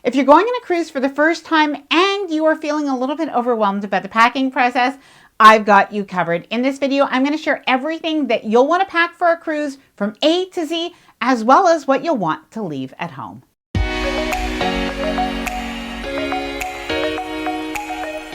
If you're going on a cruise for the first time and you are feeling a little bit overwhelmed about the packing process, I've got you covered. In this video, I'm going to share everything that you'll want to pack for a cruise from A to Z, as well as what you'll want to leave at home.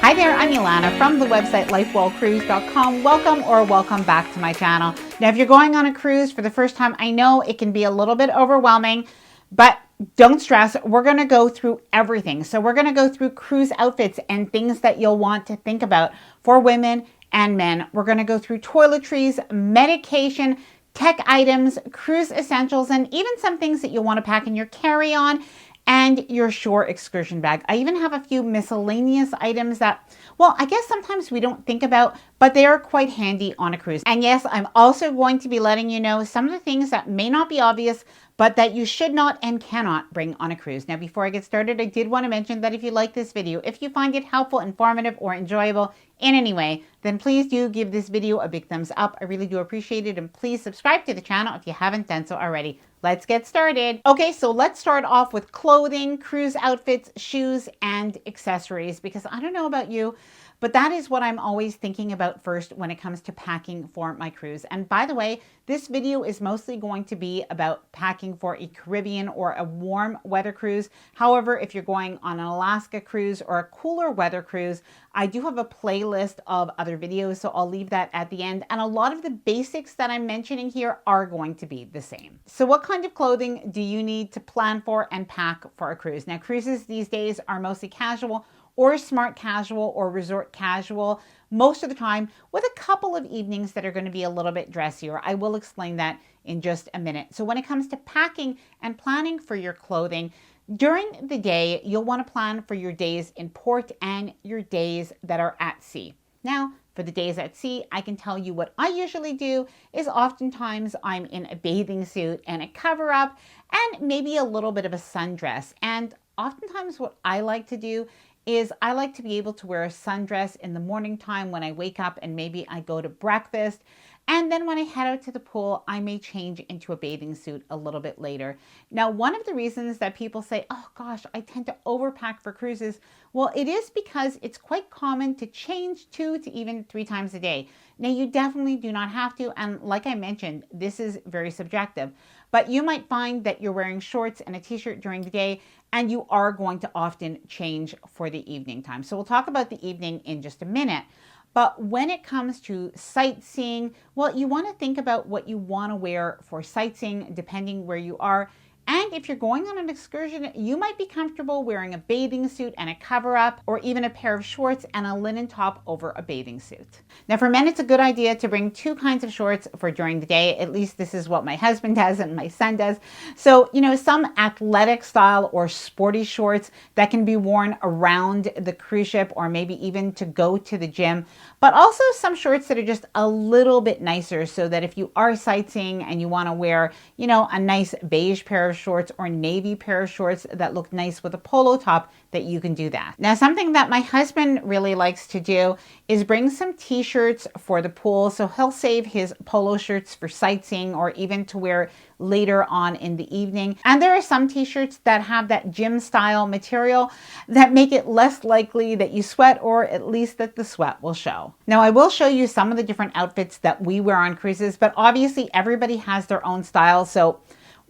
Hi there, I'm Ilana from the website lifewellcruise.com. Welcome back to my channel. Now, if you're going on a cruise for the first time, I know it can be a little bit overwhelming, but don't stress. We're going to go through everything. So we're going to go through cruise outfits and things that you'll want to think about for women and men. We're going to go through toiletries, medication, tech items, cruise essentials, and even some things that you'll want to pack in your carry-on and your shore excursion bag. I even have a few miscellaneous items that, well, I guess sometimes we don't think about, but they are quite handy on a cruise. And yes, I'm also going to be letting you know some of the things that may not be obvious, but that you should not and cannot bring on a cruise. Now, before I get started, I did want to mention that if you like this video, if you find it helpful, informative, or enjoyable in any way, then please do give this video a big thumbs up. I really do appreciate it. And please subscribe to the channel if you haven't done so already. Let's get started. Okay, so let's start off with clothing, cruise outfits, shoes, and accessories, because I don't know about you, but that is what I'm always thinking about first when it comes to packing for my cruise. And by the way, this video is mostly going to be about packing for a Caribbean or a warm weather cruise. However, if you're going on an Alaska cruise or a cooler weather cruise, I do have a playlist of other videos, so I'll leave that at the end. And a lot of the basics that I'm mentioning here are going to be the same. So what kind of clothing do you need to plan for and pack for a cruise? Now, cruises these days are mostly casual or smart casual or resort casual, most of the time, with a couple of evenings that are going to be a little bit dressier. I will explain that in just a minute. So when it comes to packing and planning for your clothing, during the day, you'll want to plan for your days in port and your days that are at sea. Now, for the days at sea, I can tell you what I usually do is oftentimes I'm in a bathing suit and a cover up and maybe a little bit of a sundress. And oftentimes what I like to do is I like to be able to wear a sundress in the morning time when I wake up and maybe I go to breakfast. And then when I head out to the pool, I may change into a bathing suit a little bit later. Now, one of the reasons that people say, oh gosh, I tend to overpack for cruises, well, it is because it's quite common to change 2 to even 3 times a day. Now, you definitely do not have to. And like I mentioned, this is very subjective. But you might find that you're wearing shorts and a t-shirt during the day, and you are going to often change for the evening time. So we'll talk about the evening in just a minute. But when it comes to sightseeing, well, you want to think about what you want to wear for sightseeing, depending where you are. And if you're going on an excursion, you might be comfortable wearing a bathing suit and a cover up, or even a pair of shorts and a linen top over a bathing suit. Now, for men, it's a good idea to bring 2 kinds of shorts for during the day. At least this is what my husband does and my son does. So, you know, some athletic style or sporty shorts that can be worn around the cruise ship or maybe even to go to the gym, but also some shorts that are just a little bit nicer, so that if you are sightseeing and you want to wear, you know, a nice beige pair of shorts or navy pair of shorts that look nice with a polo top, that you can do that. Now, something that my husband really likes to do is bring some t-shirts for the pool. So he'll save his polo shirts for sightseeing or even to wear later on in the evening. And there are some t-shirts that have that gym style material that make it less likely that you sweat, or at least that the sweat will show. Now, I will show you some of the different outfits that we wear on cruises, but obviously everybody has their own style. So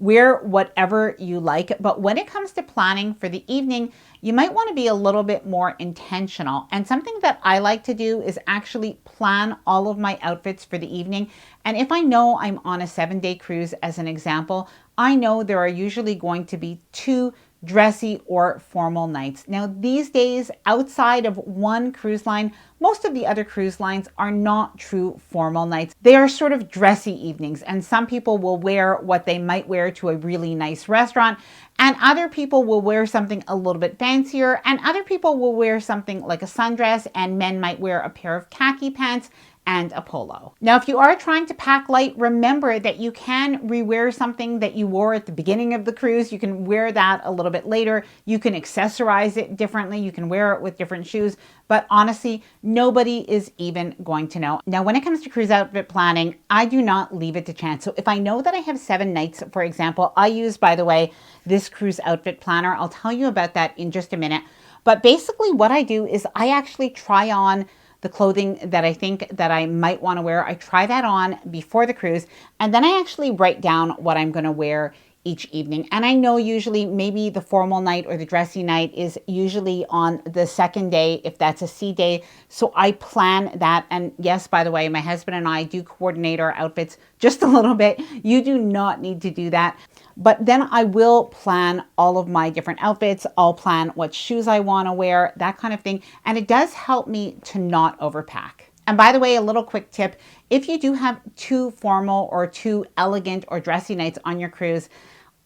wear whatever you like. But when it comes to planning for the evening, you might want to be a little bit more intentional. And something that I like to do is actually plan all of my outfits for the evening. And if I know I'm on a 7-day cruise, as an example, I know there are usually going to be 2 dressy or formal nights. Now, these days, outside of one cruise line, most of the other cruise lines are not true formal nights. They are sort of dressy evenings, and some people will wear what they might wear to a really nice restaurant, and other people will wear something a little bit fancier, and other people will wear something like a sundress, and men might wear a pair of khaki pants and a polo. Now, if you are trying to pack light, remember that you can rewear something that you wore at the beginning of the cruise. You can wear that a little bit later. You can accessorize it differently. You can wear it with different shoes. But honestly, nobody is even going to know. Now, when it comes to cruise outfit planning, I do not leave it to chance. So if I know that I have 7 nights, for example, I use, by the way, this cruise outfit planner. I'll tell you about that in just a minute. But basically what I do is I actually try on the clothing that I think that I might want to wear. I try that on before the cruise, and then I actually write down what I'm going to wear each evening. And I know usually maybe the formal night or the dressy night is usually on the second day, if that's a sea day. So I plan that. And yes, by the way, my husband and I do coordinate our outfits just a little bit. You do not need to do that. But then I will plan all of my different outfits. I'll plan what shoes I want to wear, that kind of thing. And it does help me to not overpack. And by the way, a little quick tip, if you do have 2 formal or 2 elegant or dressy nights on your cruise,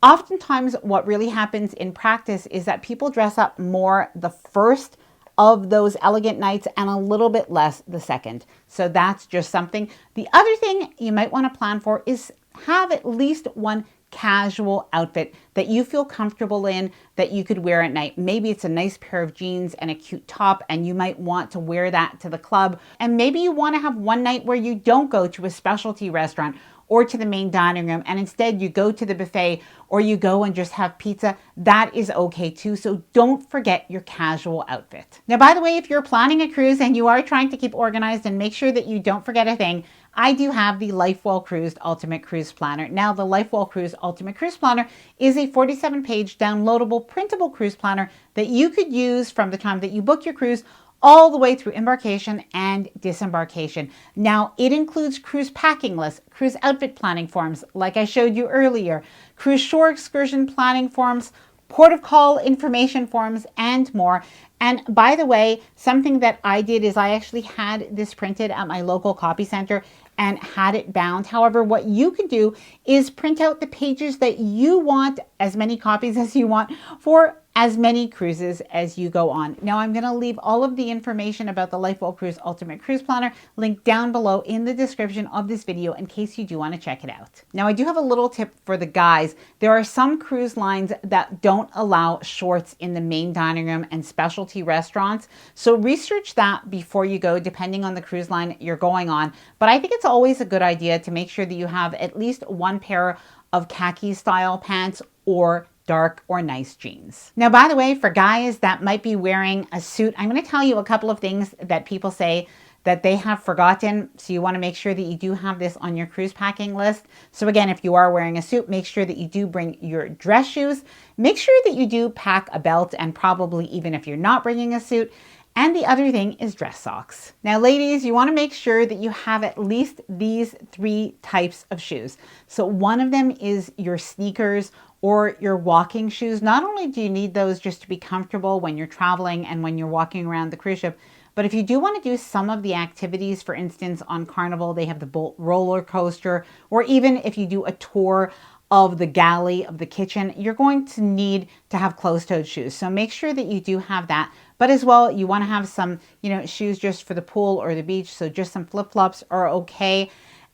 oftentimes what really happens in practice is that people dress up more the first of those elegant nights and a little bit less the second. So that's just something. The other thing you might want to plan for is have at least one casual outfit that you feel comfortable in that you could wear at night. Maybe it's a nice pair of jeans and a cute top, and you might want to wear that to the club. And maybe you want to have one night where you don't go to a specialty restaurant or to the main dining room, and instead you go to the buffet or you go and just have pizza. That is okay too. So don't forget your casual outfit. Now, by the way, if you're planning a cruise and you are trying to keep organized and make sure that you don't forget a thing, I do have the LifeWell Cruised Ultimate Cruise Planner. Now, the LifeWell Cruised Ultimate Cruise Planner is a 47-page downloadable printable cruise planner that you could use from the time that you book your cruise all the way through embarkation and disembarkation. Now, it includes cruise packing lists, cruise outfit planning forms, like I showed you earlier, cruise shore excursion planning forms, port of call information forms, and more. And by the way, something that I did is I actually had this printed at my local copy center and had it bound. However, what you can do is print out the pages that you want, as many copies as you want, for as many cruises as you go on. Now, I'm going to leave all of the information about the LifeWell Cruise Ultimate Cruise Planner linked down below in the description of this video in case you do want to check it out. Now, I do have a little tip for the guys. There are some cruise lines that don't allow shorts in the main dining room and specialty restaurants. So research that before you go, depending on the cruise line you're going on. But I think it's always a good idea to make sure that you have at least one pair of khaki style pants or dark or nice jeans. Now, by the way, for guys that might be wearing a suit, I'm going to tell you a couple of things that people say that they have forgotten. So you want to make sure that you do have this on your cruise packing list. So again, if you are wearing a suit, make sure that you do bring your dress shoes. Make sure that you do pack a belt, and probably even if you're not bringing a suit. And the other thing is dress socks. Now, ladies, you want to make sure that you have at least these 3 types of shoes. So one of them is your sneakers or your walking shoes. Not only do you need those just to be comfortable when you're traveling and when you're walking around the cruise ship, but if you do want to do some of the activities, for instance, on Carnival, they have the boat roller coaster, or even if you do a tour of the galley of the kitchen, you're going to need to have closed-toed shoes. So make sure that you do have that. But as well, you want to have some, shoes just for the pool or the beach. So just some flip-flops are okay.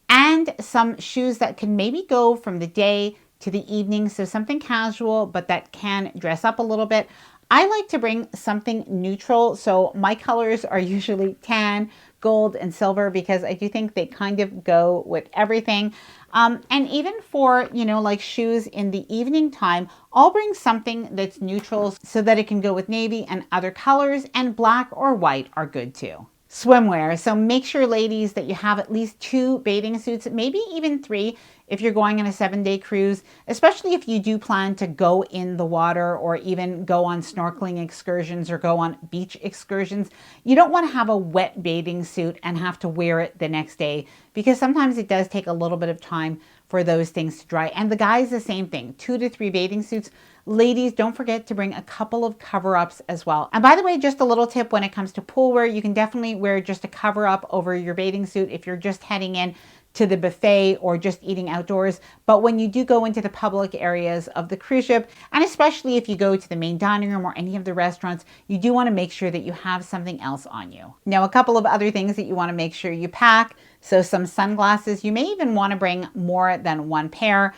And some shoes that can maybe go from the day to the evening. So something casual, but that can dress up a little bit. I like to bring something neutral. So my colors are usually tan, gold, and silver because I do think they kind of go with everything. And even for, like shoes in the evening time, I'll bring something that's neutral so that it can go with navy and other colors, and black or white are good too. Swimwear. So make sure, ladies, that you have at least 2 bathing suits, maybe even 3 if you're going on a 7-day cruise, especially if you do plan to go in the water or even go on snorkeling excursions or go on beach excursions. You don't want to have a wet bathing suit and have to wear it the next day, because sometimes it does take a little bit of time for those things to dry. And the guys, the same thing, 2 to 3 bathing suits. Ladies, don't forget to bring a couple of cover-ups as well. And by the way, just a little tip when it comes to pool wear, you can definitely wear just a cover-up over your bathing suit if you're just heading in to the buffet or just eating outdoors. But when you do go into the public areas of the cruise ship, and especially if you go to the main dining room or any of the restaurants, you do want to make sure that you have something else on you. Now, a couple of other things that you want to make sure you pack. So some sunglasses. You may even want to bring more than one pair.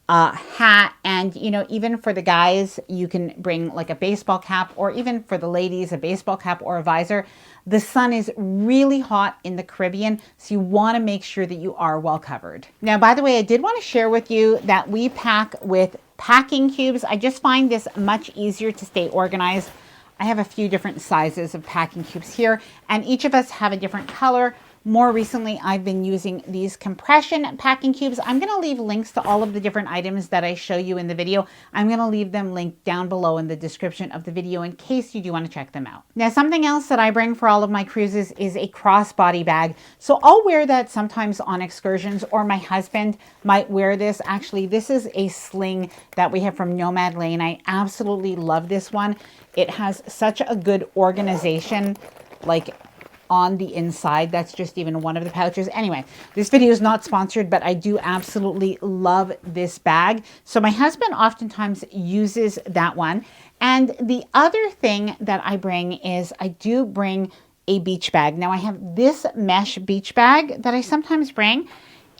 Hat, and even for the guys, you can bring like a baseball cap, or even for the ladies, a baseball cap or a visor. The sun is really hot in the Caribbean, so you want to make sure that you are well covered. Now, by the way, I did want to share with you that we pack with packing cubes. I just find this much easier to stay organized. I have a few different sizes of packing cubes here, and each of us have a different color. More recently, I've been using these compression packing cubes. I'm going to leave links to all of the different items that I show you in the video. I'm going to leave them linked down below in the description of the video in case you do want to check them out. Now, something else that I bring for all of my cruises is a crossbody bag. So I'll wear that sometimes on excursions, or my husband might wear this. Actually, this is a sling that we have from Nomad Lane. I absolutely love this one. It has such a good organization, like on the inside. That's just even one of the pouches. Anyway, this video is not sponsored, but I do absolutely love this bag. So my husband oftentimes uses that one. And the other thing that I bring is I do bring a beach bag. Now I have this mesh beach bag that I sometimes bring,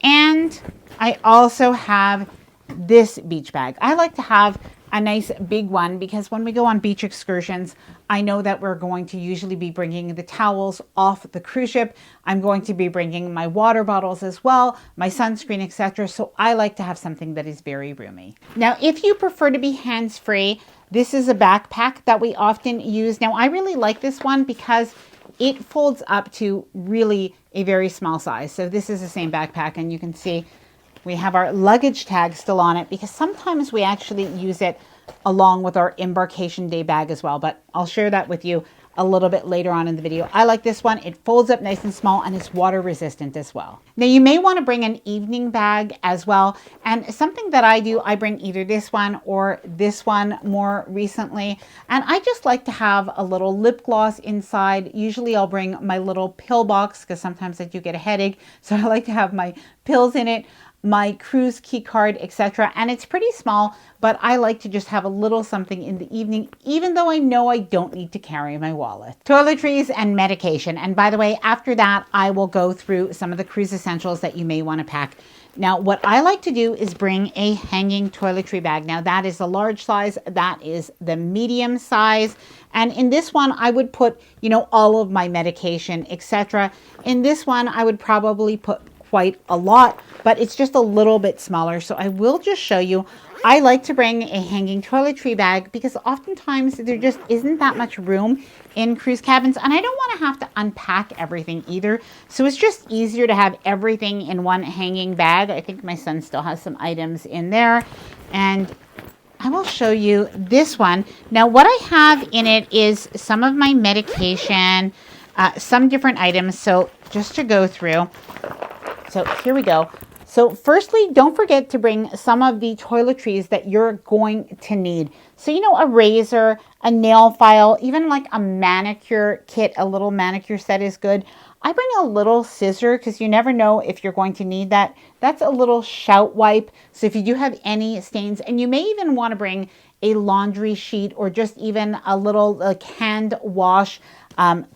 and I also have this beach bag. I like to have a nice big one because when we go on beach excursions, I know that we're going to usually be bringing the towels off the cruise ship. I'm going to be bringing my water bottles as well, my sunscreen, etc. So I like to have something that is very roomy. Now, if you prefer to be hands-free, this is a backpack that we often use. Now, I really like this one because it folds up to really a very small size. So this is the same backpack, and you can see we have our luggage tag still on it because sometimes we actually use it along with our embarkation day bag as well. But I'll share that with you a little bit later on in the video. I like this one. It folds up nice and small, and it's water resistant as well. Now, you may want to bring an evening bag as well. And something that I do, I bring either this one or this one more recently. And I just like to have a little lip gloss inside. Usually I'll bring my little pill box because sometimes I do get a headache. So I like to have my pills in it, my cruise key card, etc. And it's pretty small, but I like to just have a little something in the evening, even though I know I don't need to carry my wallet. Toiletries and medication. And by the way, after that, I will go through some of the cruise essentials that you may want to pack. Now, what I like to do is bring a hanging toiletry bag. Now, that is the large size. That is the medium size. And in this one, I would put, all of my medication, etc. In this one, I would probably put quite a lot, but it's just a little bit smaller. So I will just show you. I like to bring a hanging toiletry bag because oftentimes there just isn't that much room in cruise cabins, and I don't want to have to unpack everything either. So it's just easier to have everything in one hanging bag. I think my son still has some items in there, and I will show you this one. Now, what I have in it is some of my medication, some different items. So just to go through. So here we go. So firstly, don't forget to bring some of the toiletries that you're going to need. So, a razor, a nail file, even like a manicure kit, a little manicure set is good. I bring a little scissor because you never know if you're going to need that. That's a little shout wipe. So if you do have any stains, and you may even want to bring a laundry sheet or just even a little hand wash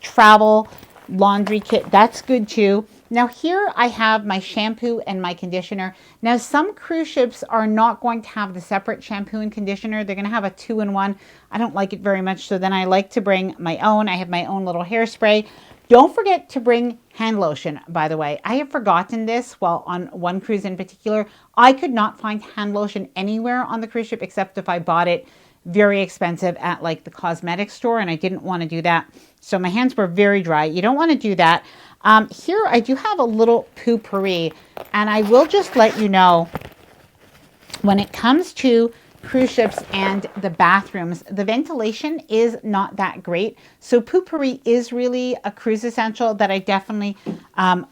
travel laundry kit, that's good too. Now here I have my shampoo and my conditioner. Now some cruise ships are not going to have the separate shampoo and conditioner. They're going to have a 2-in-1. I don't like it very much, so then I like to bring my own. I have my own little hairspray. Don't forget to bring hand lotion, by the way. I have forgotten this, well, on one cruise in particular. I could not find hand lotion anywhere on the cruise ship except if I bought it very expensive at like the cosmetic store, and I didn't want to do that. So my hands were very dry. You don't want to do that. Here I do have a little potpourri, and I will just let you know, when it comes to cruise ships and the bathrooms, the ventilation is not that great. So potpourri is really a cruise essential that I definitely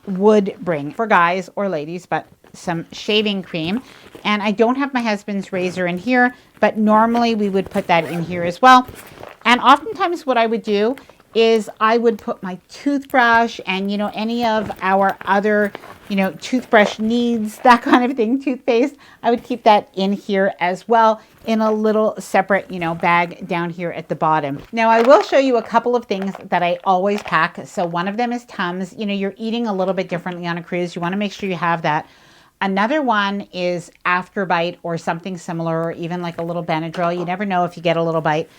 would bring for guys or ladies, but some shaving cream. And I don't have my husband's razor in here, but normally we would put that in here as well. And oftentimes what I would do is I would put my toothbrush and, any of our other, toothbrush needs, that kind of thing, toothpaste. I would keep that in here as well in a little separate, bag down here at the bottom. Now, I will show you a couple of things that I always pack. So one of them is Tums. You're eating a little bit differently on a cruise. You want to make sure you have that. Another one is Afterbite or something similar, or even like a little Benadryl. You never know if you get a little bite.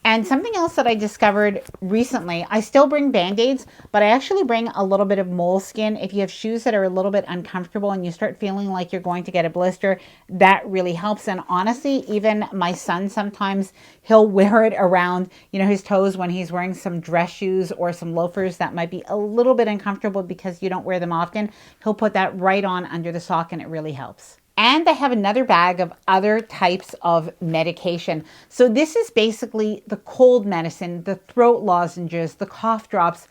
And something else that I discovered recently, I still bring Band-Aids, but I actually bring a little bit of moleskin. If you have shoes that are a little bit uncomfortable and you start feeling like you're going to get a blister, that really helps. And honestly, even my son, sometimes he'll wear it around, his toes when he's wearing some dress shoes or some loafers that might be a little bit uncomfortable because you don't wear them often. He'll put that right on under the sock and it really helps. And I have another bag of other types of medication. So this is basically the cold medicine, the throat lozenges, the cough drops.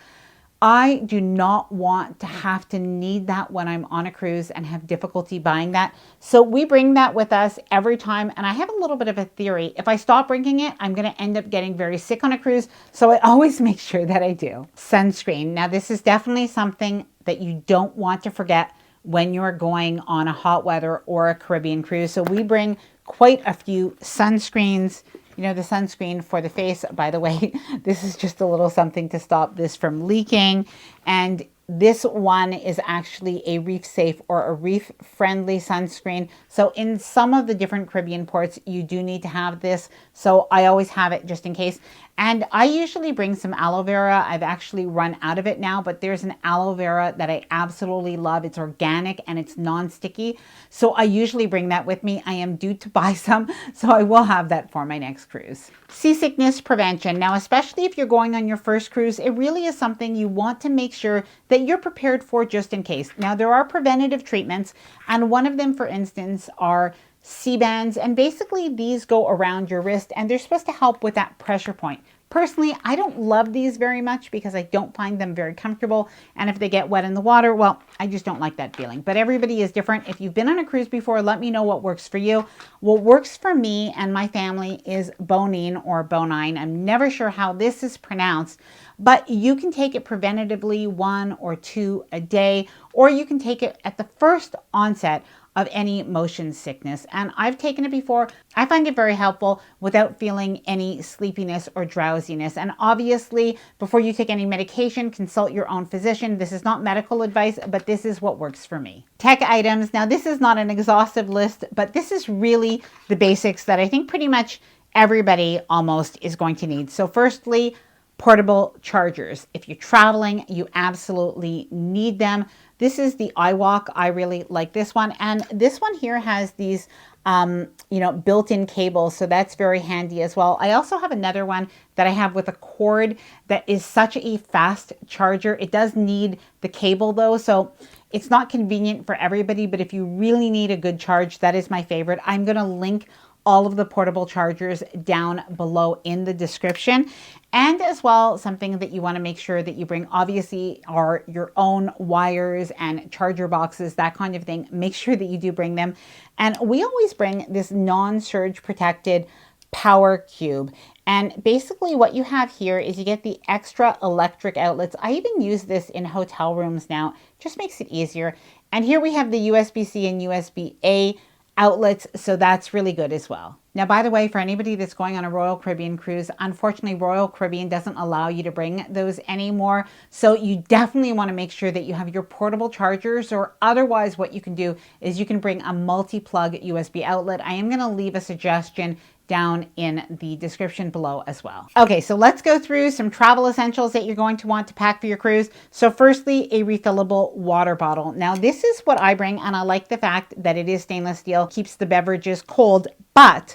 I do not want to have to need that when I'm on a cruise and have difficulty buying that. So we bring that with us every time. And I have a little bit of a theory. If I stop bringing it, I'm going to end up getting very sick on a cruise. So I always make sure that I do. Sunscreen. Now, this is definitely something that you don't want to forget when you're going on a hot weather or a Caribbean cruise. So we bring quite a few sunscreens. The sunscreen for the face, by the way, this is just a little something to stop this from leaking. And this one is actually a reef safe or a reef friendly sunscreen. So in some of the different Caribbean ports, you do need to have this. So I always have it just in case. And I usually bring some aloe vera. I've actually run out of it now, but there's an aloe vera that I absolutely love. It's organic and it's non-sticky. So I usually bring that with me. I am due to buy some, so I will have that for my next cruise. Seasickness prevention. Now, especially if you're going on your first cruise, it really is something you want to make sure that you're prepared for just in case. Now, there are preventative treatments, and one of them, for instance, are sea bands, and basically these go around your wrist and they're supposed to help with that pressure point. Personally, I don't love these very much because I don't find them very comfortable, and if they get wet in the water, well, I just don't like that feeling. But everybody is different. If you've been on a cruise before, let me know what works for you. What works for me and my family is Bonine or Bonine. I'm never sure how this is pronounced, but you can take it preventatively 1 or 2 a day, or you can take it at the first onset of any motion sickness. And I've taken it before. I find it very helpful without feeling any sleepiness or drowsiness. And obviously, before you take any medication, consult your own physician. This is not medical advice, but this is what works for me. Tech items. Now, this is not an exhaustive list, but this is really the basics that I think pretty much everybody almost is going to need. So firstly, portable chargers. If you're traveling, you absolutely need them. This is the iWalk. I really like this one. And this one here has these, built-in cables. So that's very handy as well. I also have another one that I have with a cord that is such a fast charger. It does need the cable though. So it's not convenient for everybody, but if you really need a good charge, that is my favorite. I'm going to link all of the portable chargers down below in the description. And as well, something that you want to make sure that you bring obviously are your own wires and charger boxes, that kind of thing. Make sure that you do bring them. And we always bring this non-surge protected power cube. And basically what you have here is you get the extra electric outlets. I even use this in hotel rooms now, just makes it easier. And here we have the USB-C and USB-A outlets, so that's really good as well. Now, by the way, for anybody that's going on a Royal Caribbean cruise, unfortunately, Royal Caribbean doesn't allow you to bring those anymore. So you definitely want to make sure that you have your portable chargers, or otherwise what you can do is you can bring a multi-plug USB outlet. I am going to leave a suggestion down in the description below as well. Okay, so let's go through some travel essentials that you're going to want to pack for your cruise. So firstly, a refillable water bottle. Now this is what I bring, and I like the fact that it is stainless steel, keeps the beverages cold, but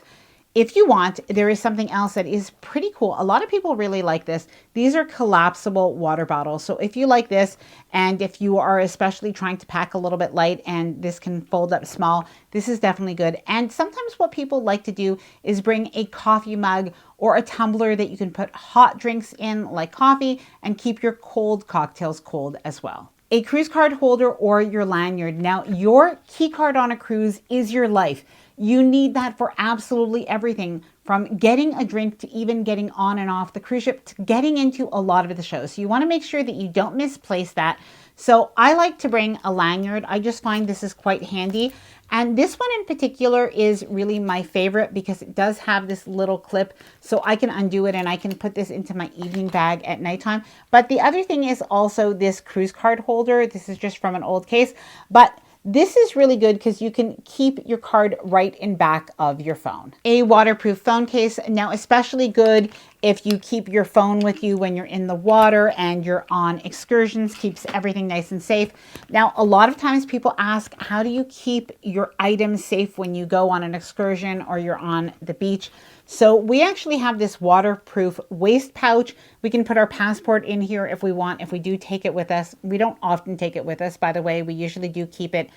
if you want, there is something else that is pretty cool. A lot of people really like this. These are collapsible water bottles. So if you like this, and if you are especially trying to pack a little bit light and this can fold up small, this is definitely good. And sometimes what people like to do is bring a coffee mug or a tumbler that you can put hot drinks in, like coffee, and keep your cold cocktails cold as well. A cruise card holder or your lanyard. Now, your key card on a cruise is your life. You need that for absolutely everything, from getting a drink to even getting on and off the cruise ship to getting into a lot of the shows. So you want to make sure that you don't misplace that. So I like to bring a lanyard. I just find this is quite handy. And this one in particular is really my favorite because it does have this little clip, so I can undo it and I can put this into my evening bag at nighttime. But the other thing is also this cruise card holder. This is just from an old case, but this is really good because you can keep your card right in back of your phone. A waterproof phone case, now especially good if you keep your phone with you when you're in the water and you're on excursions, keeps everything nice and safe. Now, a lot of times people ask, how do you keep your items safe when you go on an excursion or you're on the beach? So we actually have this waterproof waist pouch. We can put our passport in here if we want, if we do take it with us. We don't often take it with us, by the way. We usually do keep it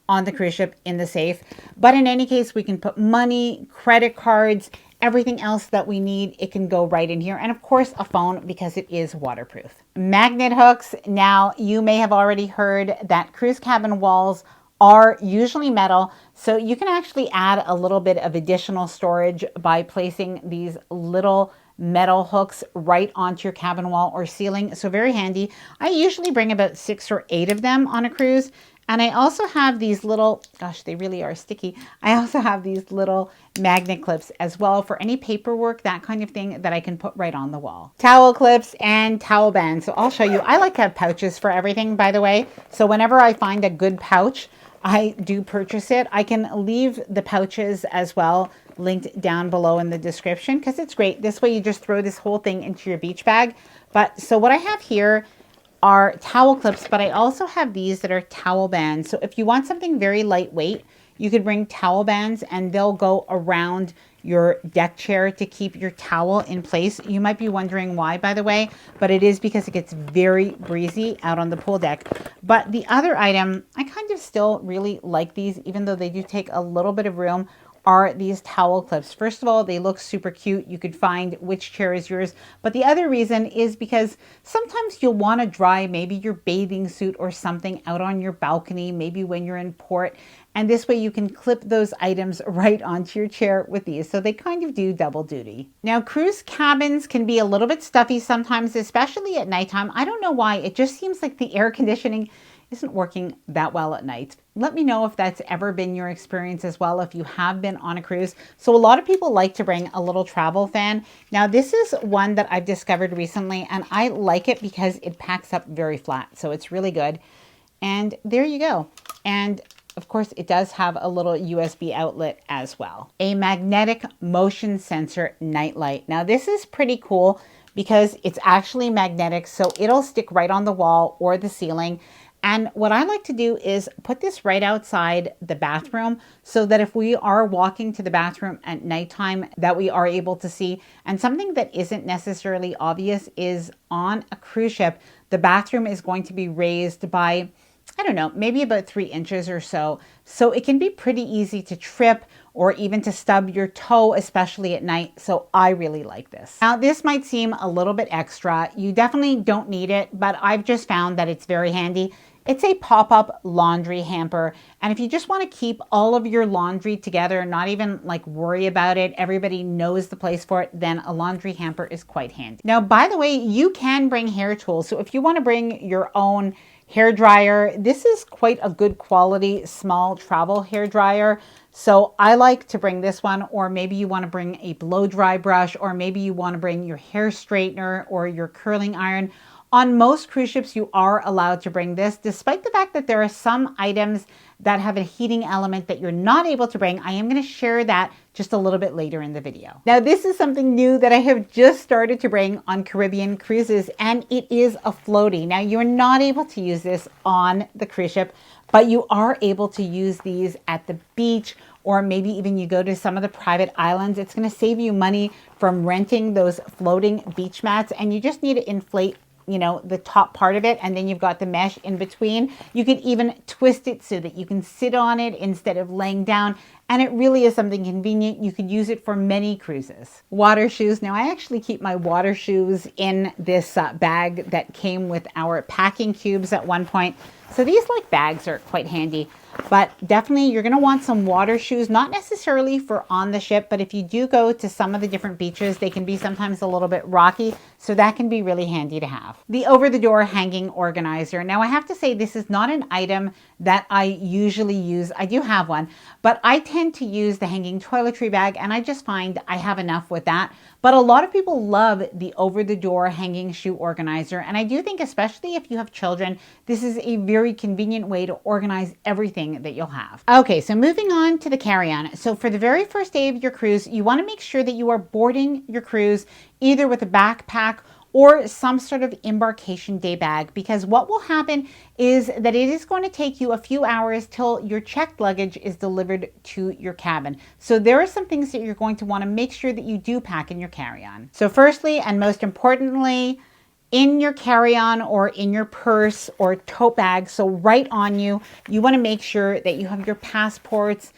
on the cruise ship in the safe. But in any case, we can put money, credit cards, everything else that we need. It can go right in here. And of course, a phone because it is waterproof. Magnet hooks. Now, you may have already heard that cruise cabin walls are usually metal, so you can actually add a little bit of additional storage by placing these little metal hooks right onto your cabin wall or ceiling. So very handy. I usually bring about 6 or 8 of them on a cruise. And I also have these little, gosh, they really are sticky. I also have these little magnet clips as well for any paperwork, that kind of thing that I can put right on the wall. Towel clips and towel bands. So I'll show you. I like to have pouches for everything, by the way. So whenever I find a good pouch, I do purchase it. I can leave the pouches as well linked down below in the description because it's great. This way you just throw this whole thing into your beach bag. But so what I have here are towel clips, but I also have these that are towel bands. So if you want something very lightweight, you could bring towel bands and they'll go around your deck chair to keep your towel in place. You might be wondering why, by the way, but it is because it gets very breezy out on the pool deck. But the other item, I kind of still really like these, even though they do take a little bit of room, are these towel clips. First of all, they look super cute. You could find which chair is yours. But the other reason is because sometimes you'll want to dry maybe your bathing suit or something out on your balcony, maybe when you're in port. And this way you can clip those items right onto your chair with these. So they kind of do double duty. Now, cruise cabins can be a little bit stuffy sometimes, especially at nighttime. I don't know why. It just seems like the air conditioning isn't working that well at night. Let me know if that's ever been your experience as well, if you have been on a cruise. So a lot of people like to bring a little travel fan. Now, this is one that I've discovered recently, and I like it because it packs up very flat. So it's really good. And there you go. And of course, it does have a little USB outlet as well. A magnetic motion sensor nightlight. Now, this is pretty cool because it's actually magnetic, so it'll stick right on the wall or the ceiling. And what I like to do is put this right outside the bathroom so that if we are walking to the bathroom at nighttime, that we are able to see. And something that isn't necessarily obvious is on a cruise ship, the bathroom is going to be raised by, I don't know, maybe about 3 inches or so. So it can be pretty easy to trip or even to stub your toe, especially at night. So I really like this. Now, this might seem a little bit extra. You definitely don't need it, but I've just found that it's very handy. It's a pop-up laundry hamper. And if you just want to keep all of your laundry together and not even like worry about it, everybody knows the place for it, then a laundry hamper is quite handy. Now, by the way, you can bring hair tools. So if you want to bring your own hair dryer, this is quite a good quality small travel hair dryer. So I like to bring this one, or maybe you want to bring a blow dry brush, or maybe you want to bring your hair straightener or your curling iron. On most cruise ships, you are allowed to bring this, despite the fact that there are some items that have a heating element that you're not able to bring. I am going to share that just a little bit later in the video. Now, this is something new that I have just started to bring on Caribbean cruises, and it is a floaty. Now, you're not able to use this on the cruise ship, but you are able to use these at the beach, or maybe even you go to some of the private islands. It's going to save you money from renting those floating beach mats, and you just need to inflate, you know, the top part of it, and then you've got the mesh in between. You could even twist it so that you can sit on it instead of laying down, and it really is something convenient. You could use it for many cruises. Water shoes. Now I actually keep my water shoes in this bag that came with our packing cubes at one point. So these like bags are quite handy. But definitely you're going to want some water shoes, not necessarily for on the ship, but if you do go to some of the different beaches, they can be sometimes a little bit rocky. So that can be really handy to have. The over-the-door hanging organizer. Now I have to say this is not an item that I usually use. I do have one, but I tend to use the hanging toiletry bag, and I just find I have enough with that. But a lot of people love the over-the-door hanging shoe organizer, and I do think especially if you have children, this is a very convenient way to organize everything that you'll have. Okay, so moving on to the carry-on. So for the very first day of your cruise, you want to make sure that you are boarding your cruise either with a backpack or some sort of embarkation day bag, because what will happen is that it is going to take you a few hours till your checked luggage is delivered to your cabin. So there are some things that you're going to want to make sure that you do pack in your carry-on. So firstly, and most importantly, in your carry-on or in your purse or tote bag, so right on you, you want to make sure that you have your passports,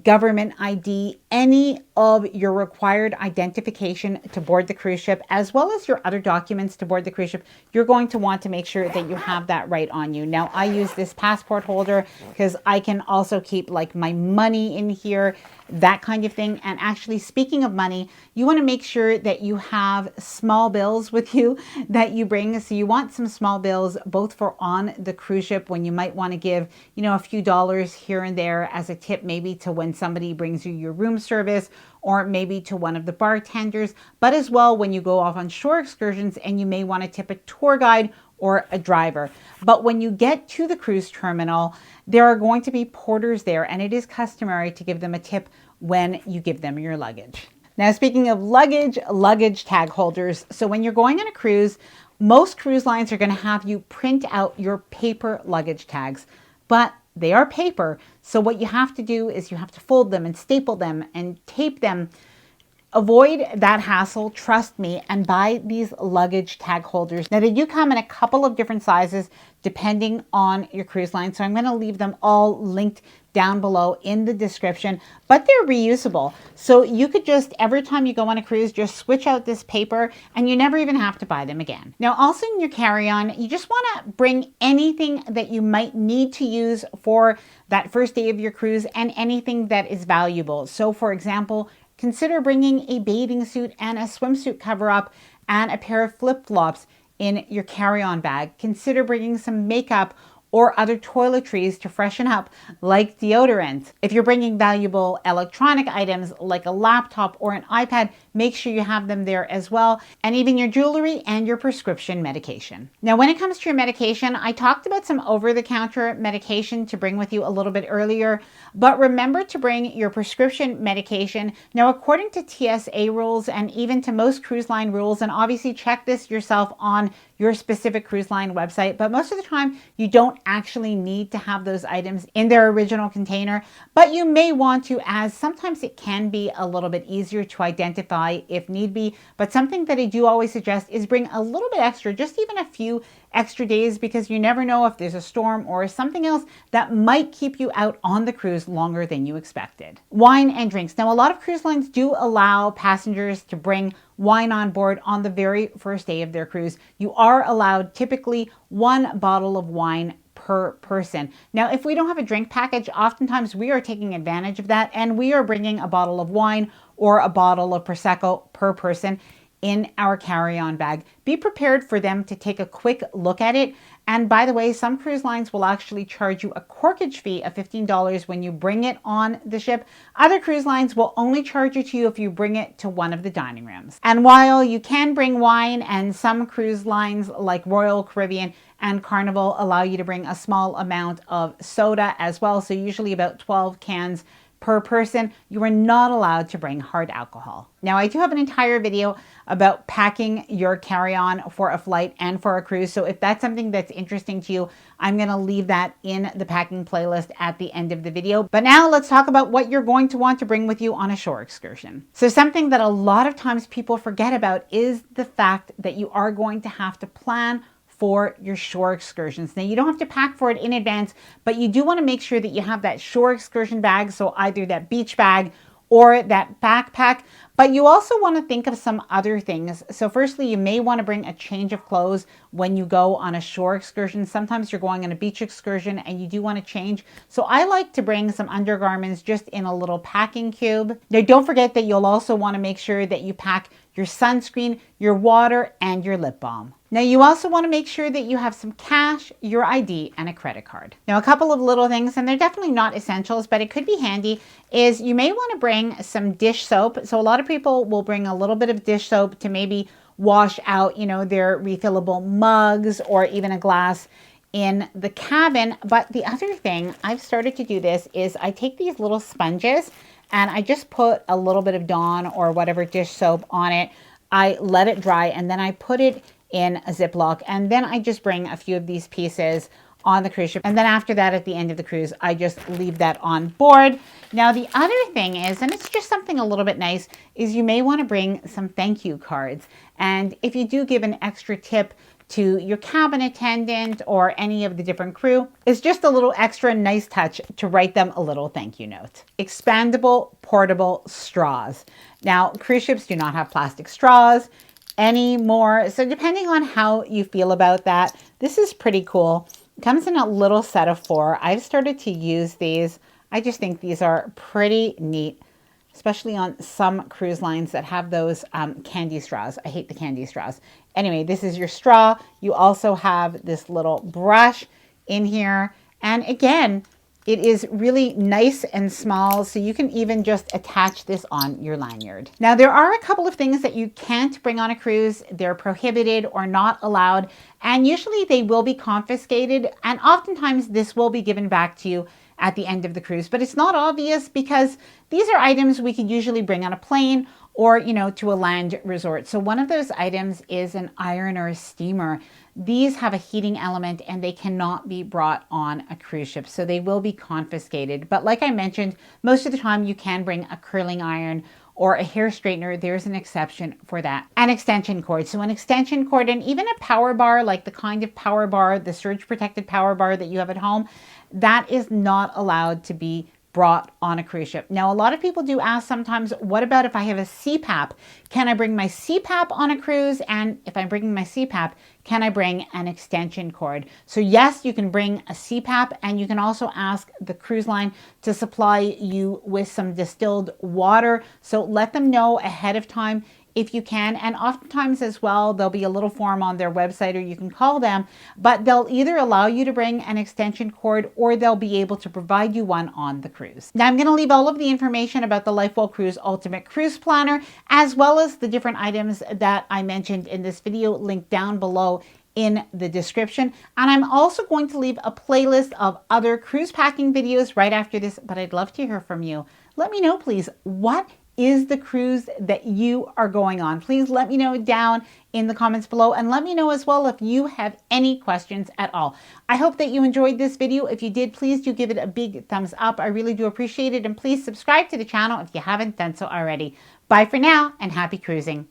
government ID, any of your required identification to board the cruise ship, as well as your other documents to board the cruise ship. You're going to want to make sure that you have that right on you. Now, I use this passport holder because I can also keep like my money in here, that kind of thing. And actually, speaking of money, you want to make sure that you have small bills with you that you bring. So you want some small bills both for on the cruise ship when you might want to give, you know, a few dollars here and there as a tip, maybe to when somebody brings you your room service, or maybe to one of the bartenders, but as well when you go off on shore excursions and you may want to tip a tour guide or a driver. But when you get to the cruise terminal, there are going to be porters there, and it is customary to give them a tip when you give them your luggage. Now, speaking of luggage, luggage tag holders. So when you're going on a cruise, most cruise lines are going to have you print out your paper luggage tags, but they are paper. So what you have to do is you have to fold them and staple them and tape them. Avoid that hassle, trust me, and buy these luggage tag holders. Now, they do come in a couple of different sizes depending on your cruise line. So I'm going to leave them all linked down below in the description, but they're reusable. So you could just, every time you go on a cruise, just switch out this paper and you never even have to buy them again. Now, also in your carry-on, you just want to bring anything that you might need to use for that first day of your cruise and anything that is valuable. So for example, consider bringing a bathing suit and a swimsuit cover-up and a pair of flip-flops in your carry-on bag. Consider bringing some makeup or other toiletries to freshen up, like deodorant. If you're bringing valuable electronic items like a laptop or an iPad, make sure you have them there as well, and even your jewelry and your prescription medication. Now, when it comes to your medication, I talked about some over-the-counter medication to bring with you a little bit earlier, but remember to bring your prescription medication. Now, according to TSA rules and even to most cruise line rules, and obviously check this yourself on your specific cruise line website, but most of the time you don't actually need to have those items in their original container, but you may want to, as sometimes it can be a little bit easier to identify if need be. But something that I do always suggest is bring a little bit extra, just even a few extra days, because you never know if there's a storm or something else that might keep you out on the cruise longer than you expected. Wine and drinks. Now, a lot of cruise lines do allow passengers to bring wine on board on the very first day of their cruise. You are allowed typically 1 bottle of wine per person. Now, if we don't have a drink package, oftentimes we are taking advantage of that, and we are bringing a bottle of wine or a bottle of Prosecco per person in our carry-on bag. Be prepared for them to take a quick look at it. And by the way, some cruise lines will actually charge you a corkage fee of $15 when you bring it on the ship. Other cruise lines will only charge it to you if you bring it to one of the dining rooms. And while you can bring wine, and some cruise lines like Royal Caribbean and Carnival allow you to bring a small amount of soda as well, so usually about 12 cans per person, you are not allowed to bring hard alcohol. Now, I do have an entire video about packing your carry-on for a flight and for a cruise. So if that's something that's interesting to you, I'm going to leave that in the packing playlist at the end of the video. But now let's talk about what you're going to want to bring with you on a shore excursion. So something that a lot of times people forget about is the fact that you are going to have to plan for your shore excursions. Now, you don't have to pack for it in advance, but you do want to make sure that you have that shore excursion bag, so either that beach bag or that backpack. But you also want to think of some other things. So firstly, you may want to bring a change of clothes when you go on a shore excursion. Sometimes you're going on a beach excursion and you do want to change. So I like to bring some undergarments just in a little packing cube. Now, don't forget that you'll also want to make sure that you pack your sunscreen, your water, and your lip balm. Now, you also want to make sure that you have some cash, your ID, and a credit card. Now, a couple of little things, and they're definitely not essentials, but it could be handy, is you may want to bring some dish soap. So a lot of people will bring a little bit of dish soap to maybe wash out, their refillable mugs or even a glass in the cabin. But the other thing, I've started to do this, is I take these little sponges and I just put a little bit of Dawn or whatever dish soap on it. I let it dry and then I put it in a Ziploc, and then I just bring a few of these pieces on the cruise ship. And then after that, at the end of the cruise, I just leave that on board. Now, the other thing is, and it's just something a little bit nice, is you may want to bring some thank you cards. And if you do give an extra tip to your cabin attendant or any of the different crew, it's just a little extra nice touch to write them a little thank you note. Expandable portable straws. Now, cruise ships do not have plastic straws anymore. So depending on how you feel about that, this is pretty cool. It comes in a little set of 4. I've started to use these. I just think these are pretty neat, especially on some cruise lines that have those candy straws. I hate the candy straws. Anyway, this is your straw. You also have this little brush in here. And again, it is really nice and small, so you can even just attach this on your lanyard. Now, there are a couple of things that you can't bring on a cruise. They're prohibited or not allowed, and usually they will be confiscated, and oftentimes this will be given back to you at the end of the cruise. But it's not obvious because these are items we could usually bring on a plane or, to a land resort. So one of those items is an iron or a steamer. These have a heating element and they cannot be brought on a cruise ship, so they will be confiscated. But like I mentioned, most of the time you can bring a curling iron or a hair straightener. There's an exception for that. An extension cord. So an extension cord and even a power bar, like the kind of power bar, the surge protected power bar that you have at home, that is not allowed to be brought on a cruise ship. Now, a lot of people do ask sometimes, what about if I have a CPAP? Can I bring my CPAP on a cruise? And if I'm bringing my CPAP, can I bring an extension cord? So yes, you can bring a CPAP, and you can also ask the cruise line to supply you with some distilled water. So let them know ahead of time if you can. And oftentimes as well, there'll be a little form on their website, or you can call them, but they'll either allow you to bring an extension cord or they'll be able to provide you one on the cruise. Now, I'm going to leave all of the information about the LifeWell Cruise Ultimate Cruise Planner, as well as the different items that I mentioned in this video, linked down below in the description. And I'm also going to leave a playlist of other cruise packing videos right after this, but I'd love to hear from you. Let me know, please, what is the cruise that you are going on? Please let me know down in the comments below, and let me know as well if you have any questions at all. I hope that you enjoyed this video. If you did, please do give it a big thumbs up. I really do appreciate it, and please subscribe to the channel if you haven't done so already. Bye for now, and happy cruising.